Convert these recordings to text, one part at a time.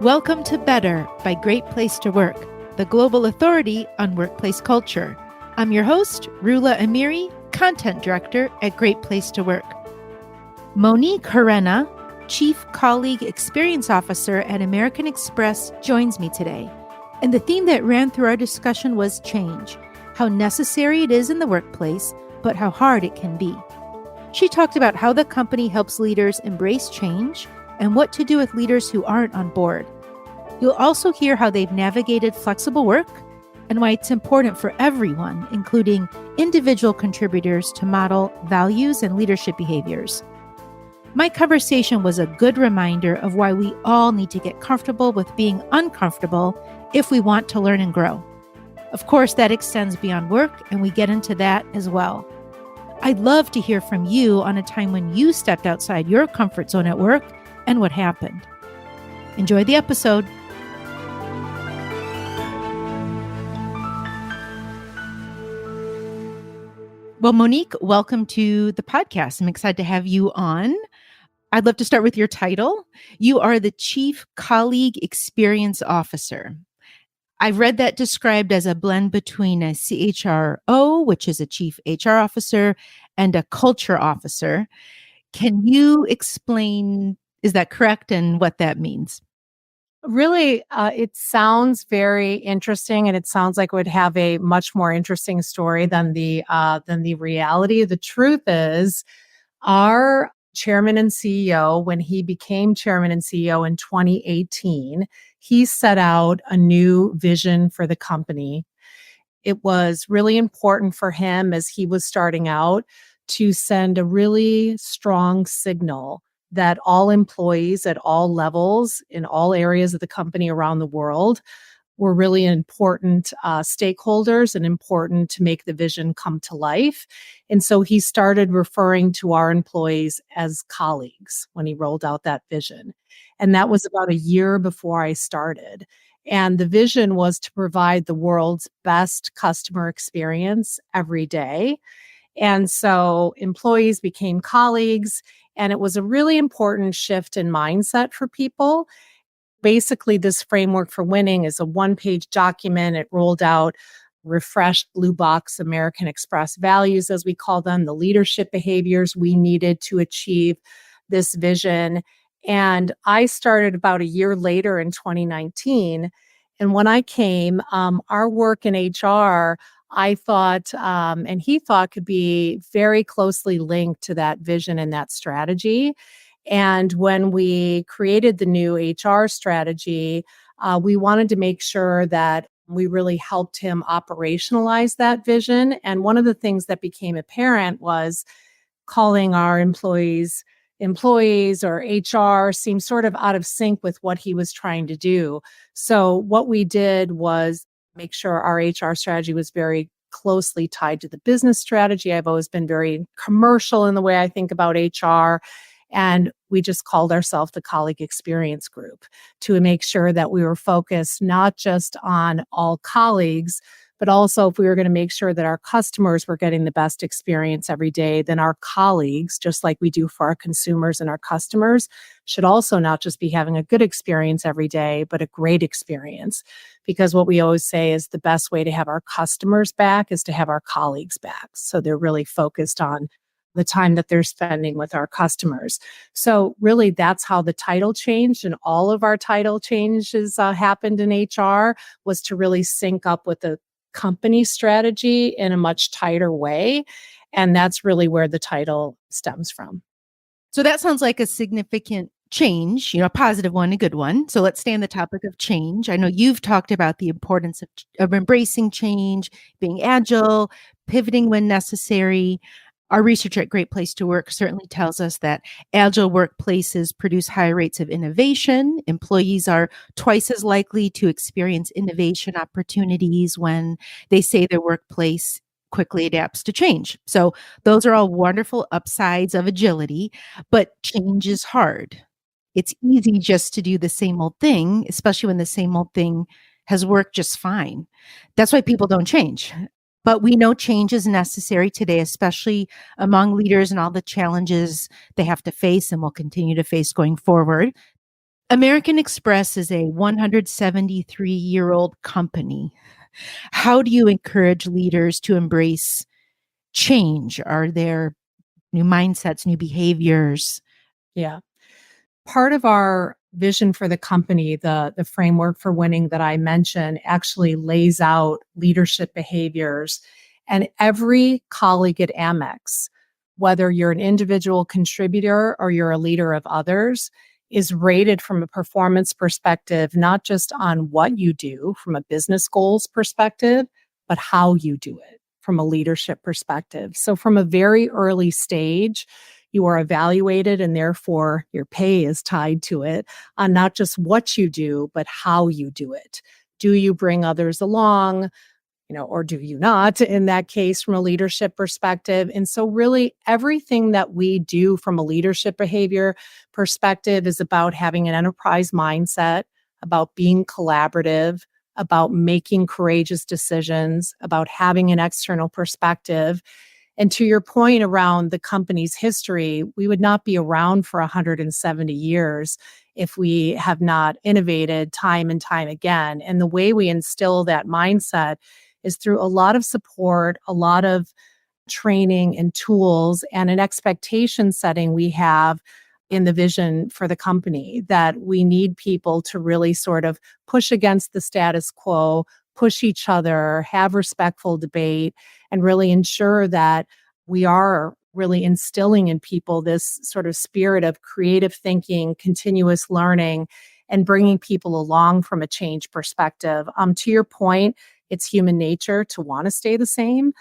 Welcome to Better by Great Place to Work, the global authority on workplace culture. I'm your host, Rula Amiri, Content Director at Great Place to Work. Monique Herena, Chief Colleague Experience Officer at American Express, joins me today. And the theme that ran through our discussion was change, how necessary it is in the workplace, but how hard it can be. She talked about how the company helps leaders embrace change and what to do with leaders who aren't on board. You'll also hear how they've navigated flexible work and why it's important for everyone, including individual contributors, to model values and leadership behaviors. My conversation was a good reminder of why we all need to get comfortable with being uncomfortable if we want to learn and grow. Of course, that extends beyond work, and we get into that as well. I'd love to hear from you on a time when you stepped outside your comfort zone at work and what happened. Enjoy the episode. Well, Monique, welcome to the podcast. I'm excited to have you on. I'd love to start with your title. You are the Chief Colleague Experience Officer. I've read that described as a blend between a CHRO, which is a Chief HR Officer, and a Culture Officer. Can you explain, is that correct, and what that means? Really, it sounds very interesting, and it sounds like it would have a much more interesting story than the reality. The truth is, our chairman and CEO, when he became chairman and CEO in 2018, he set out a new vision for the company. It was really important for him, as he was starting out, to send a really strong signal that all employees at all levels in all areas of the company around the world were really important stakeholders and important to make the vision come to life. And so he started referring to our employees as colleagues when he rolled out that vision. And that was about a year before I started. And the vision was to provide the world's best customer experience every day. And so employees became colleagues, and it was a really important shift in mindset for people. Basically, this framework for winning is a one-page document. It rolled out refreshed blue box American Express values, as we call them, the leadership behaviors we needed to achieve this vision. And I started about a year later in 2019. And when I came, our work in HR, I thought, and he thought, could be very closely linked to that vision and that strategy. And when we created the new HR strategy, we wanted to make sure that we really helped him operationalize that vision. And one of the things that became apparent was calling our employees or HR seemed sort of out of sync with what he was trying to do. So what we did was make sure our HR strategy was very closely tied to the business strategy. I've always been very commercial in the way I think about HR. And we just called ourselves the Colleague Experience Group to make sure that we were focused not just on all colleagues, but also if we were going to make sure that our customers were getting the best experience every day, then our colleagues, just like we do for our consumers and our customers, should also not just be having a good experience every day, but a great experience. Because what we always say is the best way to have our customers back is to have our colleagues back. So they're really focused on the time that they're spending with our customers. So really, that's how the title changed, and all of our title changes happened in HR, was to really sync up with the company strategy in a much tighter way. And that's really where the title stems from. So that sounds like a significant change, a positive one, a good one. So let's stay on the topic of change. I know you've talked about the importance of embracing change, being agile, pivoting when necessary. Our research at Great Place to Work certainly tells us that agile workplaces produce high rates of innovation. Employees are twice as likely to experience innovation opportunities when they say their workplace quickly adapts to change. So those are all wonderful upsides of agility, but change is hard. It's easy just to do the same old thing, especially when the same old thing has worked just fine. That's why people don't change. But we know change is necessary today, especially among leaders and all the challenges they have to face and will continue to face going forward. American Express is a 173-year-old company. How do you encourage leaders to embrace change? Are there new mindsets, new behaviors? Yeah. Part of our vision for the company, the framework for winning that I mentioned, actually lays out leadership behaviors. And every colleague at Amex, whether you're an individual contributor or you're a leader of others, is rated from a performance perspective, not just on what you do from a business goals perspective, but how you do it from a leadership perspective. So, from a very early stage, you are evaluated, and therefore your pay is tied to it on not just what you do, but how you do it. Do you bring others along? Or do you not in that case from a leadership perspective? And so, really, everything that we do from a leadership behavior perspective is about having an enterprise mindset, about being collaborative, about making courageous decisions, about having an external perspective. And to your point around the company's history, we would not be around for 170 years if we have not innovated time and time again. And the way we instill that mindset is through a lot of support, a lot of training and tools, and an expectation setting we have in the vision for the company that we need people to really sort of push against the status quo, push each other, have respectful debate, and really ensure that we are really instilling in people this sort of spirit of creative thinking, continuous learning, and bringing people along from a change perspective. To your point, it's human nature to want to stay the same.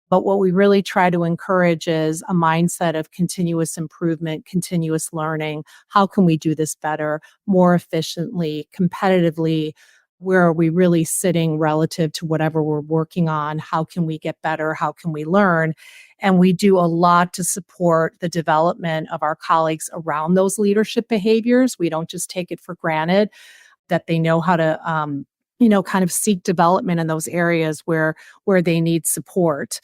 But what we really try to encourage is a mindset of continuous improvement, continuous learning. How can we do this better, more efficiently, competitively? Where are we really sitting relative to whatever we're working on? How can we get better? How can we learn? And we do a lot to support the development of our colleagues around those leadership behaviors. We don't just take it for granted that they know how to kind of seek development in those areas where they need support.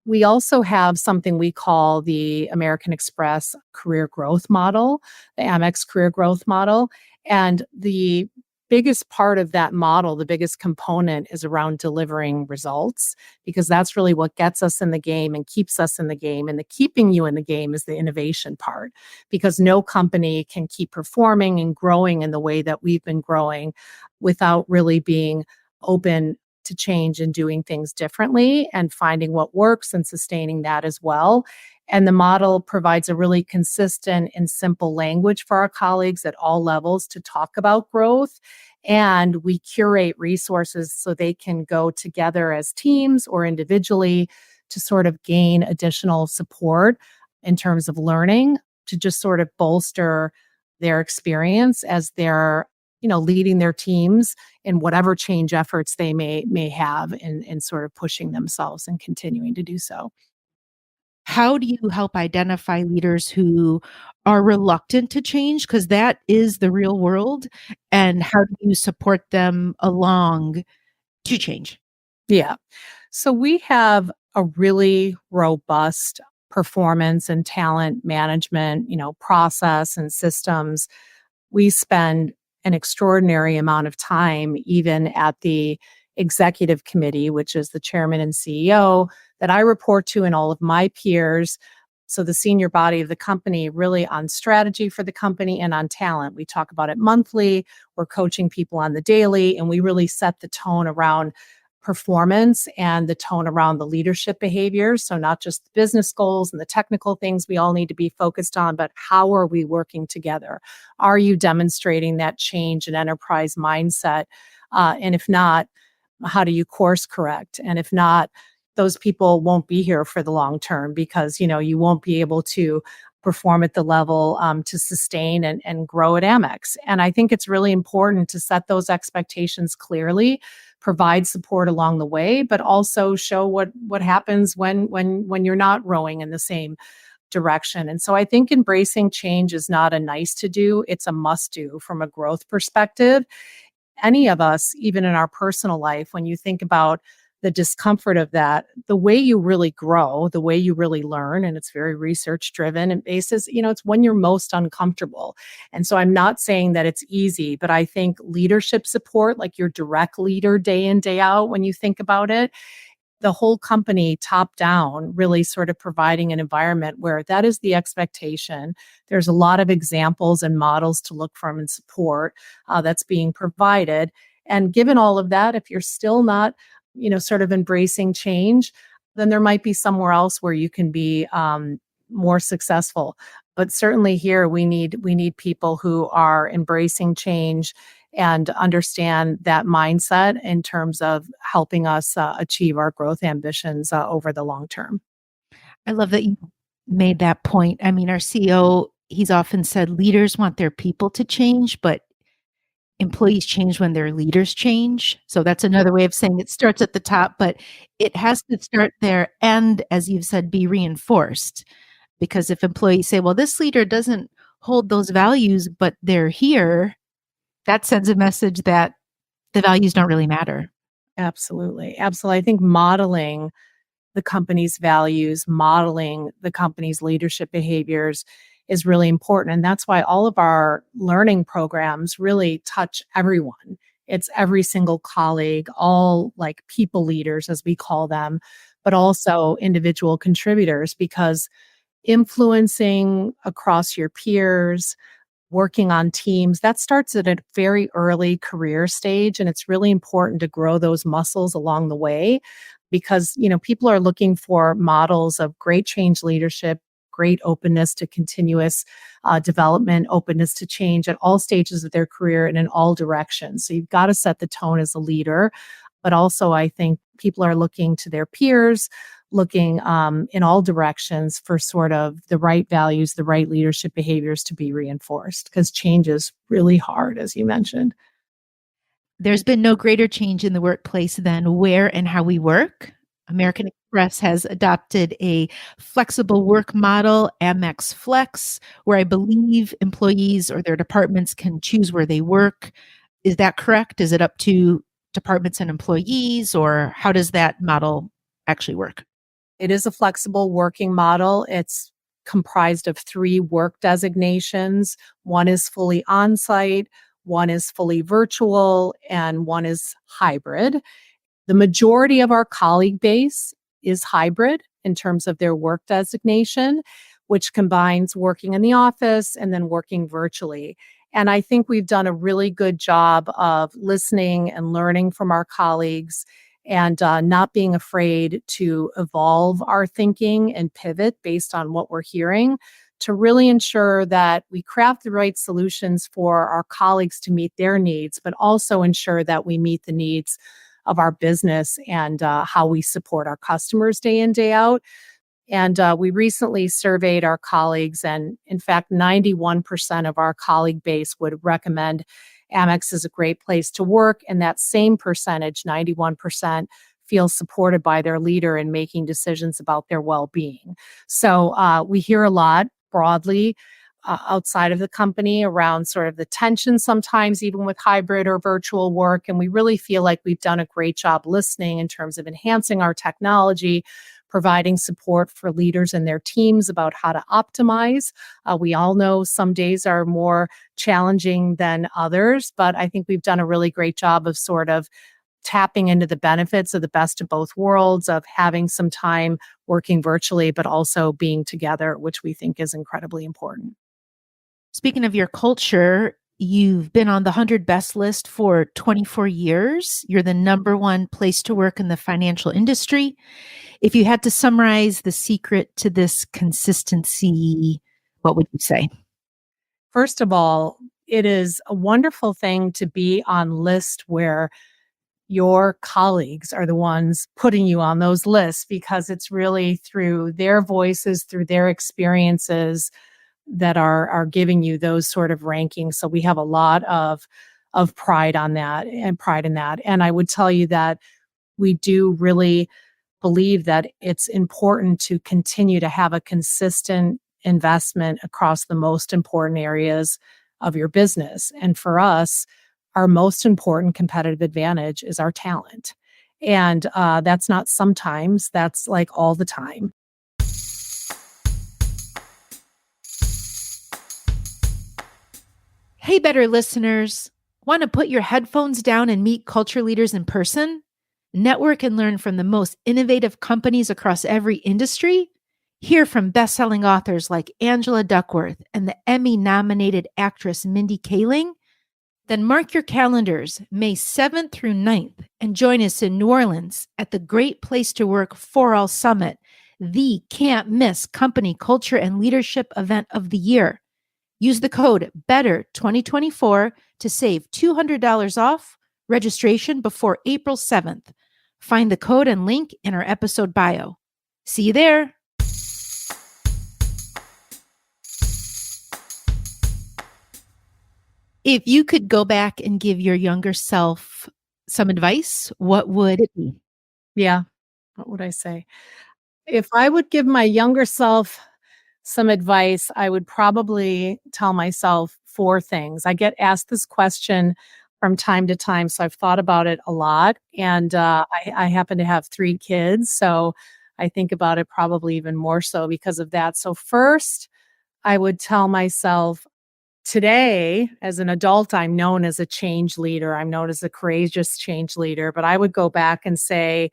We also have something we call the American Express career growth model, the Amex career growth model. And the biggest part of that model, the biggest component is around delivering results, because that's really what gets us in the game and keeps us in the game. And the keeping you in the game is the innovation part, because no company can keep performing and growing in the way that we've been growing without really being open to change and doing things differently and finding what works and sustaining that as well. And the model provides a really consistent and simple language for our colleagues at all levels to talk about growth. And we curate resources so they can go together as teams or individually to sort of gain additional support in terms of learning to just sort of bolster their experience as they're leading their teams in whatever change efforts they may have in sort of pushing themselves and continuing to do so. How do you help identify leaders who are reluctant to change? Because that is the real world. And how do you support them along to change? Yeah. So we have a really robust performance and talent management, process and systems. We spend an extraordinary amount of time, even at the executive committee, which is the chairman and CEO that I report to, and all of my peers. So the senior body of the company, really on strategy for the company and on talent. We talk about it monthly. We're coaching people on the daily, and we really set the tone around performance and the tone around the leadership behaviors. So not just the business goals and the technical things we all need to be focused on, but how are we working together? Are you demonstrating that change and enterprise mindset? And if not, how do you course correct? And if not, those people won't be here for the long term, because you won't be able to perform at the level to sustain and grow at Amex. And I think it's really important to set those expectations clearly, provide support along the way, but also show what happens when you're not rowing in the same direction. And so I think embracing change is not a nice to do, it's a must do from a growth perspective. Any of us, even in our personal life, when you think about the discomfort of that, the way you really grow, the way you really learn, and it's very research driven and basis, it's when you're most uncomfortable. And so I'm not saying that it's easy, but I think leadership support, like your direct leader day in, day out, when you think about it, the whole company top down really sort of providing an environment where that is the expectation. There's a lot of examples and models to look from and support that's being provided. And given all of that, if you're still not, sort of embracing change, then there might be somewhere else where you can be more successful. But certainly here we need people who are embracing change and understand that mindset in terms of helping us achieve our growth ambitions over the long term. I love that you made that point. I mean, our CEO, he's often said leaders want their people to change, but employees change when their leaders change. So that's another way of saying it starts at the top, but it has to start there and, as you've said, be reinforced. Because if employees say, well, this leader doesn't hold those values, but they're here, that sends a message that the values don't really matter. Absolutely. Absolutely. I think modeling the company's values, modeling the company's leadership behaviors is really important. And that's why all of our learning programs really touch everyone. It's every single colleague, all like people leaders, as we call them, but also individual contributors, because influencing across your peers, working on teams, that starts at a very early career stage. And it's really important to grow those muscles along the way because, people are looking for models of great change leadership, great openness to continuous development, openness to change at all stages of their career and in all directions. So you've got to set the tone as a leader. But also, I think people are looking to their peers, looking in all directions for sort of the right values, the right leadership behaviors to be reinforced because change is really hard, as you mentioned. There's been no greater change in the workplace than where and how we work. American Express has adopted a flexible work model, Amex Flex, where I believe employees or their departments can choose where they work. Is that correct? Is it up to departments and employees, or how does that model actually work? It is a flexible working model. It's comprised of 3 work designations. One is fully on-site, one is fully virtual, and one is hybrid. The majority of our colleague base is hybrid in terms of their work designation, which combines working in the office and then working virtually. And I think we've done a really good job of listening and learning from our colleagues and not being afraid to evolve our thinking and pivot based on what we're hearing to really ensure that we craft the right solutions for our colleagues to meet their needs, but also ensure that we meet the needs of our business and how we support our customers day in, day out. And we recently surveyed our colleagues, and in fact, 91% of our colleague base would recommend Amex is a great place to work. And that same percentage, 91%, feels supported by their leader in making decisions about their well-being. So we hear a lot broadly outside of the company around sort of the tension sometimes, even with hybrid or virtual work. And we really feel like we've done a great job listening in terms of enhancing our technology, providing support for leaders and their teams about how to optimize. We all know some days are more challenging than others, but I think we've done a really great job of sort of tapping into the benefits of the best of both worlds, of having some time working virtually, but also being together, which we think is incredibly important. Speaking of your culture, you've been on the 100 best list for 24 years. You're the number one place to work in the financial industry. If you had to summarize the secret to this consistency, what would you say? First of all, it is a wonderful thing to be on lists where your colleagues are the ones putting you on those lists because it's really through their voices, through their experiences that are giving you those sort of rankings. So we have a lot of pride on that and pride in that. And I would tell you that we do really believe that it's important to continue to have a consistent investment across the most important areas of your business. And for us, our most important competitive advantage is our talent. And that's not sometimes, that's like all the time. Hey, better listeners. Want to put your headphones down and meet culture leaders in person? Network and learn from the most innovative companies across every industry? Hear from best-selling authors like Angela Duckworth and the Emmy-nominated actress Mindy Kaling? Then mark your calendars May 7th through 9th and join us in New Orleans at the Great Place to Work For All Summit, the can't-miss company culture and leadership event of the year. Use the code BETTER2024 to save $200 off registration before April 7th. Find the code and link in our episode bio. See you there. If you could go back and give your younger self some advice, what would it be? Yeah. What would I say? If I would give my younger self some advice, I would probably tell myself 4 things. I get asked this question from time to time, so I've thought about it a lot. And I happen to have 3 kids, so I think about it probably even more so because of that. So first, I would tell myself, today, as an adult, I'm known as a change leader. I'm known as a courageous change leader. But I would go back and say,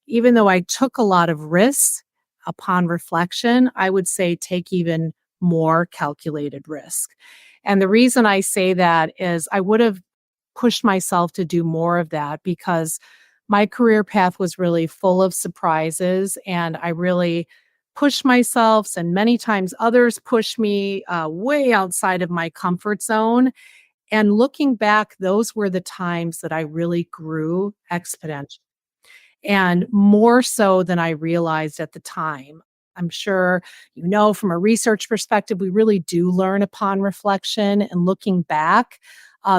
even though I took a lot of risks, upon reflection, I would say take even more calculated risk. And the reason I say that is I would have pushed myself to do more of that because my career path was really full of surprises, and I really pushed myself, and many times others pushed me way outside of my comfort zone. And looking back, those were the times that I really grew exponentially, and more so than I realized at the time. I'm sure you know from a research perspective, we really do learn upon reflection and looking back.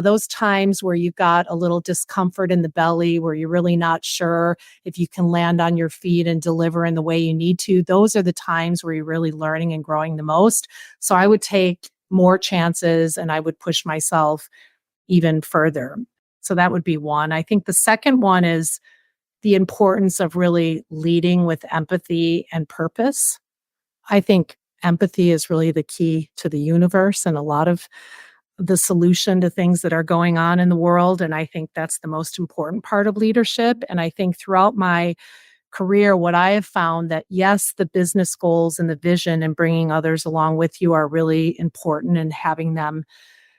Those times where you've got a little discomfort in the belly, where you're really not sure if you can land on your feet and deliver in the way you need to, those are the times where you're really learning and growing the most. So I would take more chances and I would push myself even further. So that would be one. I think the second one is the importance of really leading with empathy and purpose. I think empathy is really the key to the universe and a lot of the solution to things that are going on in the world. And I think that's the most important part of leadership. And I think throughout my career, what I have found that yes, the business goals and the vision and bringing others along with you are really important, and having them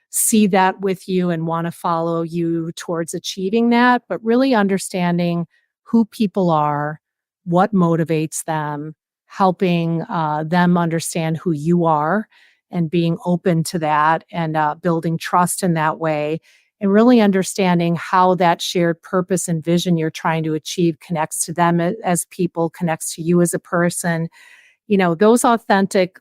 see that with you and want to follow you towards achieving that, but really understanding who people are, what motivates them, helping them understand who you are, and being open to that, and building trust in that way, and really understanding how that shared purpose and vision you're trying to achieve connects to them as people, connects to you as a person. You know, those authentic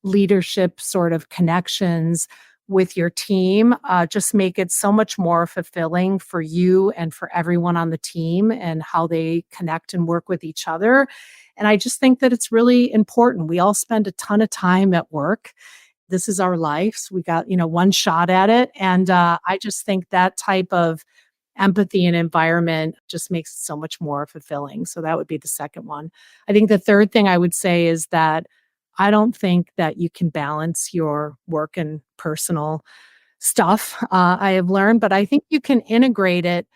leadership sort of connections with your team just make it so much more fulfilling for you and for everyone on the team, and how they connect and work with each other. And I just think that it's really important. We all spend a ton of time at work. This is our lives. We got, one shot at it. And I just think that type of empathy and environment just makes it so much more fulfilling. So that would be the second one. I think the third thing I would say is that I don't think that you can balance your work and personal stuff, I have learned, but I think you can integrate it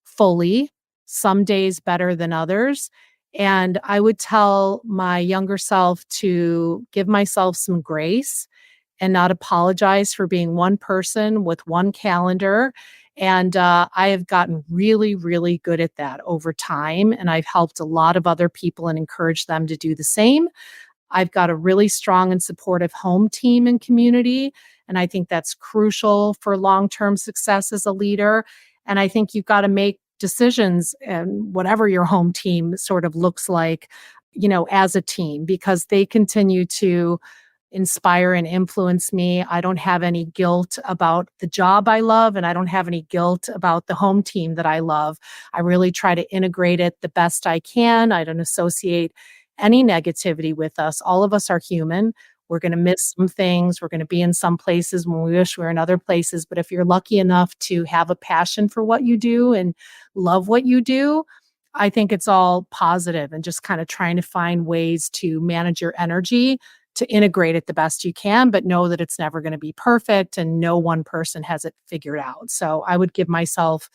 fully, some days better than others. And I would tell my younger self to give myself some grace and not apologize for being one person with one calendar. And I have gotten really, really good at that over time. And I've helped a lot of other people and encouraged them to do the same. I've got a really strong and supportive home team and community, and I think that's crucial for long-term success as a leader. And I think you've got to make decisions, and whatever your home team sort of looks like, as a team, because they continue to inspire and influence me. I don't have any guilt about the job I love, and I don't have any guilt about the home team that I love. I really try to integrate it the best I can. I don't associate any negativity with us. All of us are human. We're going to miss some things. We're going to be in some places when we wish we were in other places. But if you're lucky enough to have a passion for what you do and love what you do, I think it's all positive and just kind of trying to find ways to manage your energy to integrate it the best you can, but know that it's never going to be perfect and no one person has it figured out. So I would give myself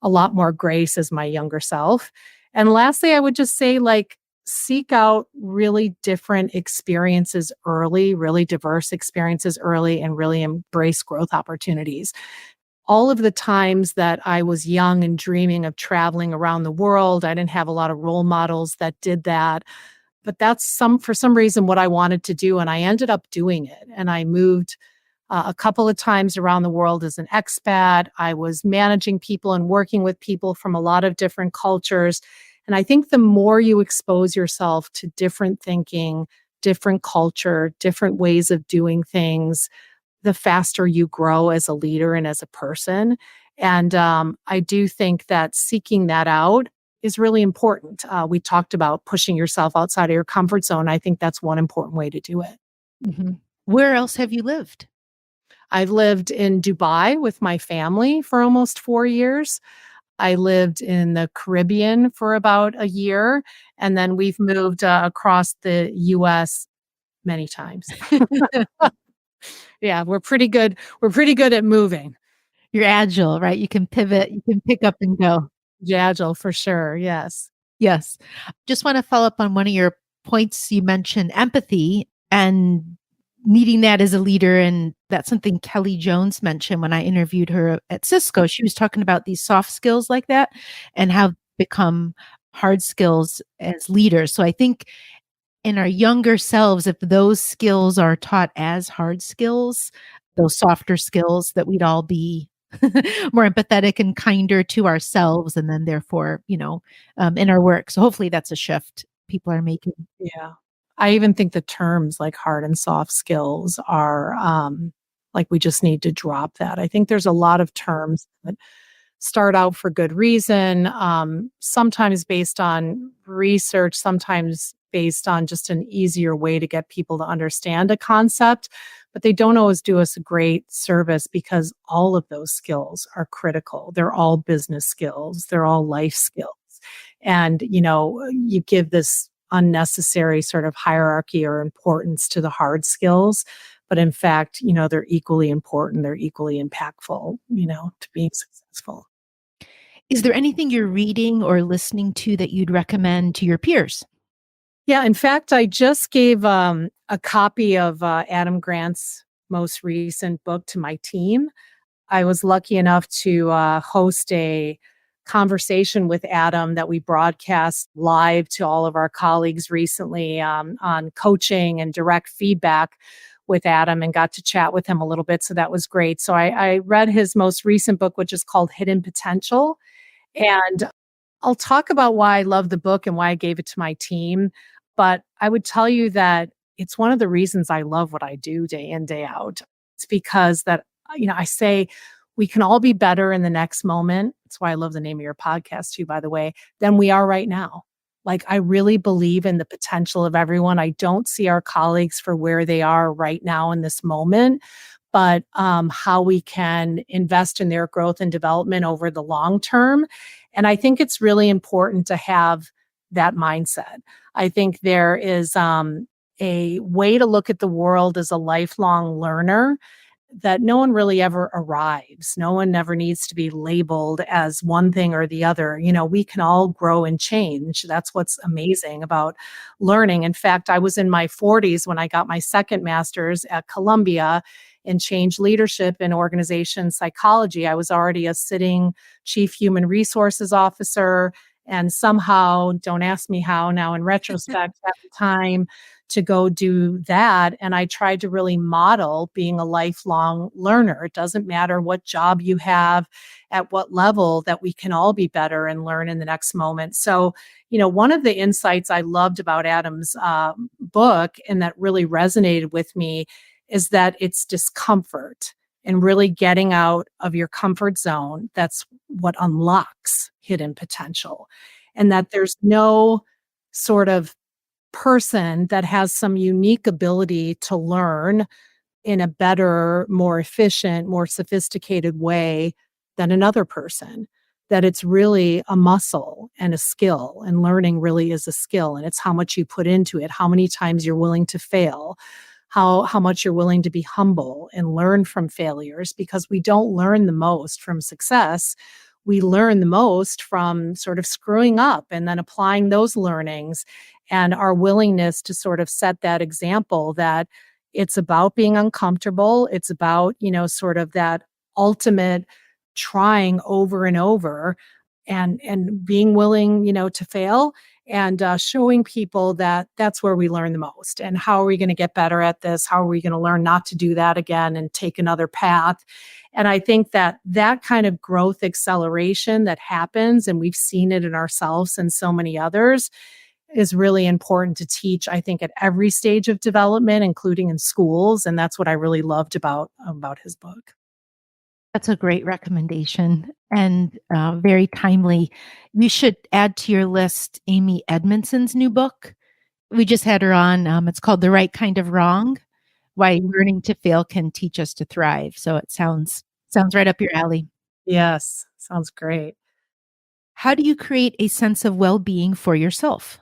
a lot more grace as my younger self. And lastly, I would just say, like, seek out really different experiences early, really diverse experiences early, and really embrace growth opportunities. All of the times that I was young and dreaming of traveling around the world, I didn't have a lot of role models that did that. But that's for some reason what I wanted to do. And I ended up doing it. And I moved a couple of times around the world as an expat. I was managing people and working with people from a lot of different cultures. And I think the more you expose yourself to different thinking, different culture, different ways of doing things, the faster you grow as a leader and as a person. And I do think that seeking that out is really important. We talked about pushing yourself outside of your comfort zone. I think that's one important way to do it. Where else have you lived? I've lived in Dubai with my family for almost 4 years. I lived in the Caribbean for about a year. And then we've moved across the US many times. Yeah, we're pretty good. We're pretty good at moving. You're agile, right? You can pivot, you can pick up and go. Agile for sure. Yes. Yes. Just want to follow up on one of your points. You mentioned empathy and needing that as a leader. And that's something Kelly Jones mentioned when I interviewed her at Cisco. She was talking about these soft skills like that and how become hard skills as leaders. So I think in our younger selves, if those skills are taught as hard skills, those softer skills, that we'd all be more empathetic and kinder to ourselves, and then therefore, in our work. So hopefully that's a shift people are making. Yeah. I even think the terms like hard and soft skills are like we just need to drop that. I think there's a lot of terms that start out for good reason, sometimes based on research, sometimes based on just an easier way to get people to understand a concept. But they don't always do us a great service because all of those skills are critical. They're all business skills, they're all life skills. And, you give this unnecessary sort of hierarchy or importance to the hard skills. But in fact, they're equally important, they're equally impactful, to being successful. Is there anything you're reading or listening to that you'd recommend to your peers? Yeah, in fact, I just gave a copy of Adam Grant's most recent book to my team. I was lucky enough to host a conversation with Adam that we broadcast live to all of our colleagues recently on coaching and direct feedback with Adam, and got to chat with him a little bit. So that was great. So I read his most recent book, which is called Hidden Potential. And I'll talk about why I love the book and why I gave it to my team. But I would tell you that it's one of the reasons I love what I do day in, day out. It's because that, I say we can all be better in the next moment. That's why I love the name of your podcast too, by the way, than we are right now. Like, I really believe in the potential of everyone. I don't see our colleagues for where they are right now in this moment, but how we can invest in their growth and development over the long term. And I think it's really important to have that mindset. I think there is a way to look at the world as a lifelong learner, that no one really ever arrives. No one ever needs to be labeled as one thing or the other. We can all grow and change. That's what's amazing about learning. In fact, I was in my 40s when I got my second master's at Columbia in change leadership and organization psychology. I was already a sitting chief human resources officer. And somehow, don't ask me how now in retrospect, at the time, to go do that. And I tried to really model being a lifelong learner. It doesn't matter what job you have, at what level, that we can all be better and learn in the next moment. So, one of the insights I loved about Adam's book and that really resonated with me is that it's discomfort and really getting out of your comfort zone. That's what unlocks hidden potential. And that there's no sort of person that has some unique ability to learn in a better, more efficient, more sophisticated way than another person. that it's really a muscle and a skill, and learning really is a skill, and it's how much you put into it, how many times you're willing to fail, how much you're willing to be humble and learn from failures, because we don't learn the most from success. We learn the most from sort of screwing up and then applying those learnings, and our willingness to sort of set that example that it's about being uncomfortable. It's about, sort of that ultimate trying over and over, and being willing, to fail, and showing people that that's where we learn the most. And how are we going to get better at this? How are we going to learn not to do that again and take another path? And I think that that kind of growth acceleration that happens, and we've seen it in ourselves and so many others, is really important to teach, I think, at every stage of development, including in schools. And that's what I really loved about his book. That's a great recommendation and very timely. You should add to your list Amy Edmondson's new book. We just had her on. It's called The Right Kind of Wrong: Why Learning to Fail Can Teach Us to Thrive. So it sounds right up your alley. Yes, sounds great. How do you create a sense of well-being for yourself?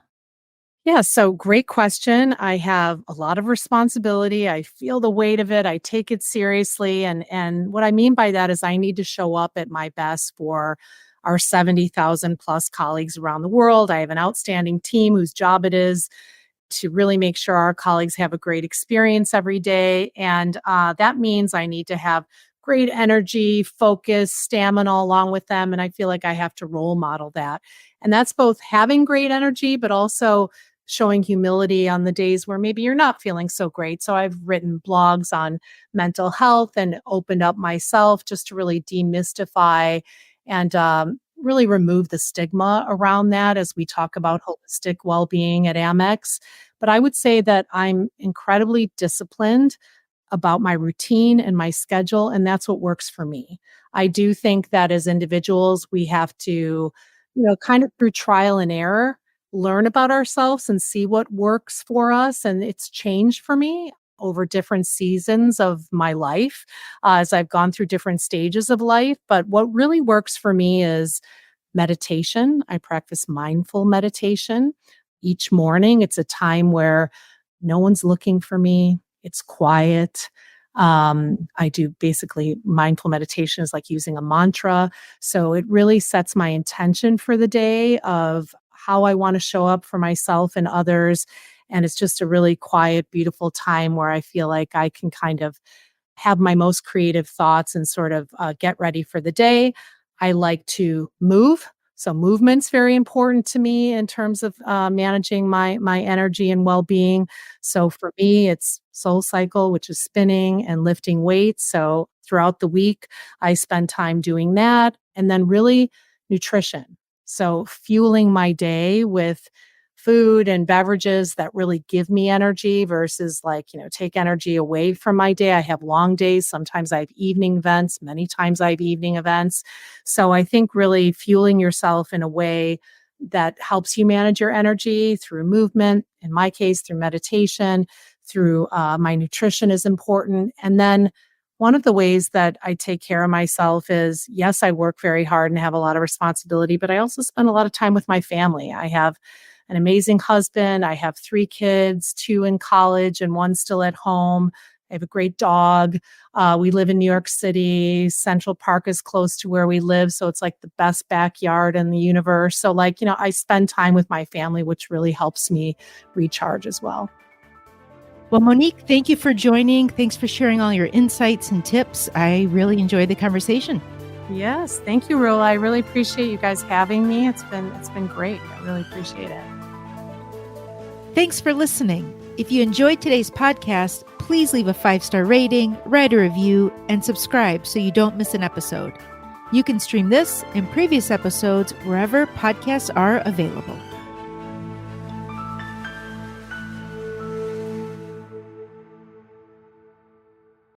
Yeah, so great question. I have a lot of responsibility. I feel the weight of it. I take it seriously. And what I mean by that is I need to show up at my best for our 70,000 plus colleagues around the world. I have an outstanding team whose job it is to really make sure our colleagues have a great experience every day. And that means I need to have great energy, focus, stamina along with them. And I feel like I have to role model that. And that's both having great energy, but also showing humility on the days where maybe you're not feeling so great. So I've written blogs on mental health and opened up myself just to really demystify and really remove the stigma around that as we talk about holistic well-being at Amex. But I would say that I'm incredibly disciplined about my routine and my schedule, and that's what works for me. I do think that as individuals, we have to, kind of through trial and error, learn about ourselves and see what works for us. And it's changed for me over different seasons of my life as I've gone through different stages of life. But what really works for me is meditation. I practice mindful meditation each morning. It's a time where no one's looking for me. It's quiet. I do basically mindful meditation is like using a mantra. So it really sets my intention for the day of how I want to show up for myself and others. And it's just a really quiet, beautiful time where I feel like I can kind of have my most creative thoughts and sort of get ready for the day. I like to move. So movement's very important to me in terms of managing my energy and well-being. So for me, it's Soul Cycle, which is spinning and lifting weights. So throughout the week, I spend time doing that. And then really nutrition. So fueling my day with food and beverages that really give me energy versus take energy away from my day. I have long days. Sometimes I have evening events. Many times I have evening events. So I think really fueling yourself in a way that helps you manage your energy through movement, in my case, through meditation, through my nutrition is important. And then one of the ways that I take care of myself is, yes, I work very hard and have a lot of responsibility, but I also spend a lot of time with my family. I have an amazing husband. I have 3 kids, 2 in college and 1 still at home. I have a great dog. We live in New York City. Central Park is close to where we live. So it's like the best backyard in the universe. So I spend time with my family, which really helps me recharge as well. Well, Monique, thank you for joining. Thanks for sharing all your insights and tips. I really enjoyed the conversation. Yes. Thank you, Rula. I really appreciate you guys having me. It's been great. I really appreciate it. Thanks for listening. If you enjoyed today's podcast, please leave a 5-star rating, write a review, and subscribe so you don't miss an episode. You can stream this and previous episodes wherever podcasts are available.